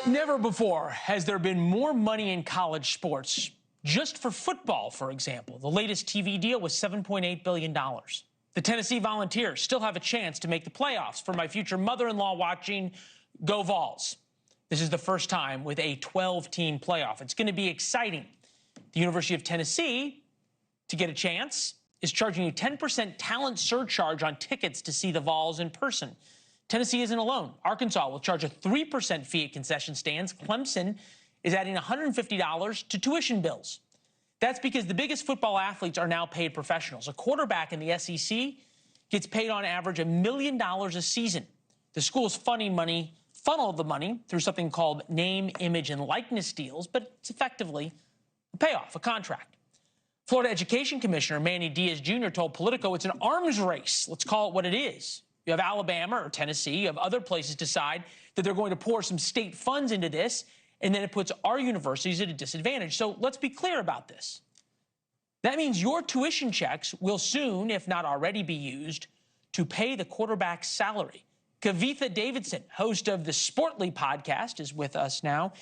Never before has there been more money in college sports. Just for football, for example, the latest TV deal was $7.8 billion. The Tennessee Volunteers still have a chance to make the playoffs. For my future mother-in-law watching, go Vols. This is the first time with a 12-team playoff. It's going to be exciting. The University of Tennessee, to get a chance, is charging a 10% talent surcharge on tickets to see the Vols in person. Tennessee isn't alone. Arkansas will charge a 3% fee at concession stands. Clemson is adding $150 to tuition bills. That's because the biggest football athletes are now paid professionals. A quarterback in the SEC gets paid on average $1 million a season. The schools funnel the money through something called name, image, and likeness deals, but it's effectively a payoff, a contract. Florida Education Commissioner Manny Diaz Jr. told Politico it's an arms race. Let's call it what it is. You have Alabama or Tennessee, you have other places decide that they're going to pour some state funds into this, and then it puts our universities at a disadvantage. So let's be clear about this. That means your tuition checks will soon, if not already, be used to pay the quarterback's salary. Kavitha Davidson, host of the Sportly podcast, is with us now.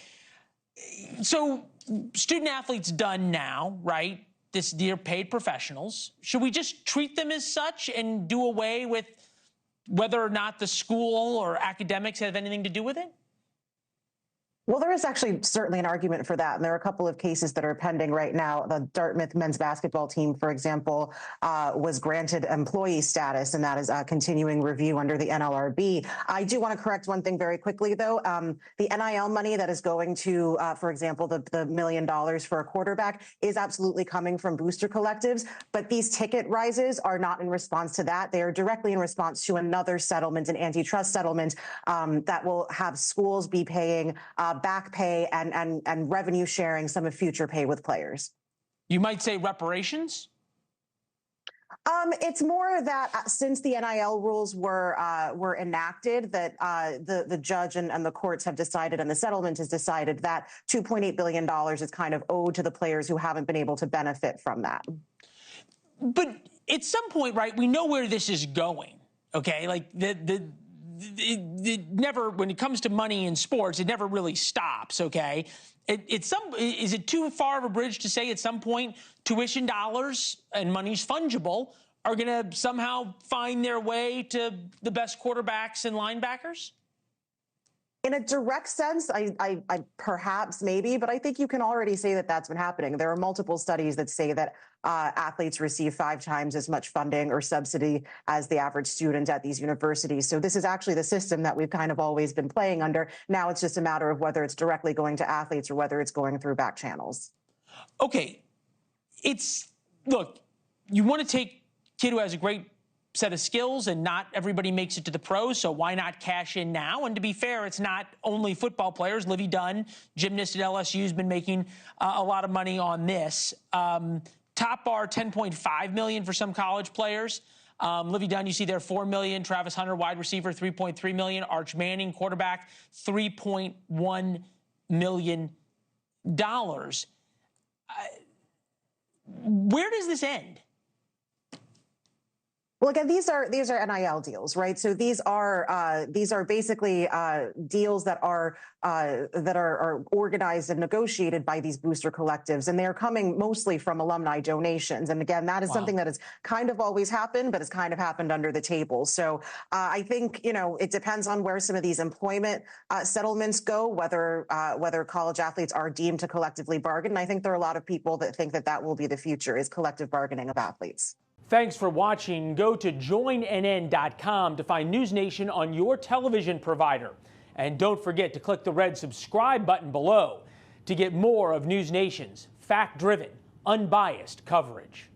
So student athletes done now, right? They're paid professionals. Should we just treat them as such and do away with whether or not the school or academics have anything to do with it? Well, there is actually certainly an argument for that, and there are a couple of cases that are pending right now. The Dartmouth men's basketball team, for example, was granted employee status, and that is a continuing review under the NLRB. I do want to correct one thing very quickly, though. The NIL money that is going to, for example, the $1 million for a quarterback is absolutely coming from booster collectives, but these ticket rises are not in response to that. They are directly in response to another settlement, an antitrust settlement, that will have schools be paying back pay and revenue sharing some of future pay with players. You might say reparations? It's more that since the NIL rules were enacted, that the judge and the courts have decided, and the settlement has decided, that $2.8 billion is kind of owed to the players who haven't been able to benefit from that. But at some point, right, we know where this is going, okay? Like, it never, when it comes to money in sports, it never really stops, okay? Is it too far of a bridge to say at some point tuition dollars and money's fungible are going to somehow find their way to the best quarterbacks and linebackers? In a direct sense, I perhaps maybe, but I think you can already say that that's been happening. There are multiple studies that say that athletes receive 5 times as much funding or subsidy as the average student at these universities. So this is actually the system that we've kind of always been playing under. Now it's just a matter of whether it's directly going to athletes or whether it's going through back channels. Okay. Look, you want to take a kid who has a great set of skills, and not everybody makes it to the pros, so why not cash in now? And to be fair, it's not only football players. Livy Dunn, gymnast at LSU, has been making a lot of money on this. Top bar, $10.5 million for some college players. Livy Dunn, you see there, $4 million. Travis Hunter, wide receiver, $3.3 million. Arch Manning, quarterback, $3.1 million. Where does this end? Well, again, these are NIL deals, right? So these are basically deals that are organized and negotiated by these booster collectives, and they are coming mostly from alumni donations. And again, that is something that has kind of always happened, but has kind of happened under the table. So I think, it depends on where some of these employment settlements go, whether college athletes are deemed to collectively bargain. And I think there are a lot of people that think that that will be the future, is collective bargaining of athletes. Thanks for watching. Go to joinnn.com to find NewsNation on your television provider. And don't forget to click the red subscribe button below to get more of NewsNation's fact-driven, unbiased coverage.